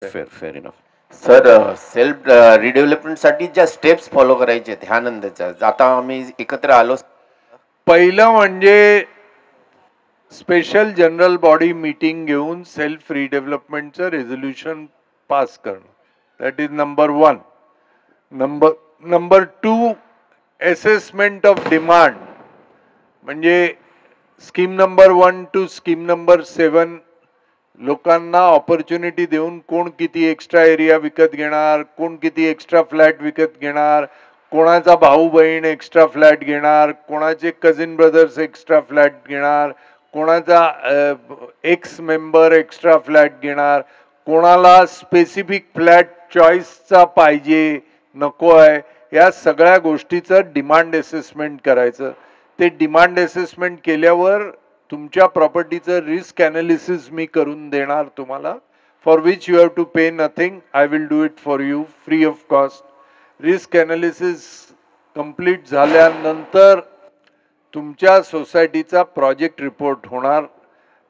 Fair enough. Sir, self रिडेव्हलपमेंटसाठी ज्या steps follow करायचे ह्यानंतरच्या, आता आम्ही एकत्र आलो. पहिलं म्हणजे स्पेशल जनरल बॉडी मीटिंग घेऊन सेल्फ रिडेव्हलपमेंटचं रेझोल्युशन पास करणं. That is number 1. Number 2, assessment of demand. म्हणजे scheme number 1 to scheme number 7 लोकांना ऑपॉर्च्युनिटी देऊन कोण किती एक्स्ट्रा एरिया विकत घेणार, कोण किती एक्स्ट्रा फ्लॅट विकत घेणार, कोणाचा भाऊ बहीण एक्स्ट्रा फ्लॅट घेणार, कोणाचे कझिन ब्रदर्स एक्स्ट्रा फ्लॅट घेणार, कोणाचा एक्स मेंबर एक्स्ट्रा फ्लॅट घेणार, कोणाला स्पेसिफिक फ्लॅट चॉईसचा पाहिजे नको आहे, या सगळ्या गोष्टीचं डिमांड असेसमेंट करायचं. ते डिमांड असेसमेंट केल्यावर तुमच्या प्रॉपर्टीचं रिस्क ॲनालिसिस मी करून देणार तुम्हाला, for which you have to pay nothing. I will do it for you free of cost. Risk analysis complete झाल्यानंतर तुमच्या सोसायटीचा प्रोजेक्ट रिपोर्ट होणार.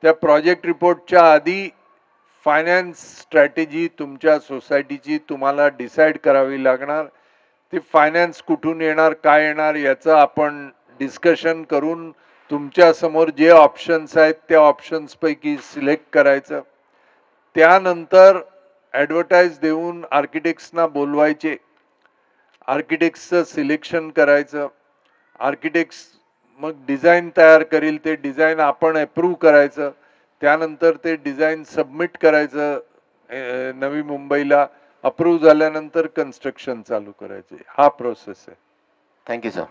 त्या प्रोजेक्ट रिपोर्टच्या आधी फायनान्स स्ट्रॅटेजी तुमच्या सोसायटीची तुम्हाला डिसाईड करावी लागणार. ती फायनान्स कुठून येणार, काय येणार याचं आपण डिस्कशन करून तुमच्या समोर जे ऑप्शन्स आहेत त्या ऑप्शन्सपैकी सिलेक्ट करायचं. त्यानंतर ॲडव्हर्टाईज देऊन आर्किटेक्ट्सना बोलवायचे, आर्किटेक्ट्सचं सिलेक्शन करायचं. आर्किटेक्ट्स मग डिझाईन तयार करील, ते डिझाईन आपण अप्रूव्ह करायचं. त्यानंतर ते डिझाईन सबमिट करायचं नवी मुंबईला. अप्रूव्ह झाल्यानंतर कन्स्ट्रक्शन चालू करायचे. हा प्रोसेस आहे. Thank you sir.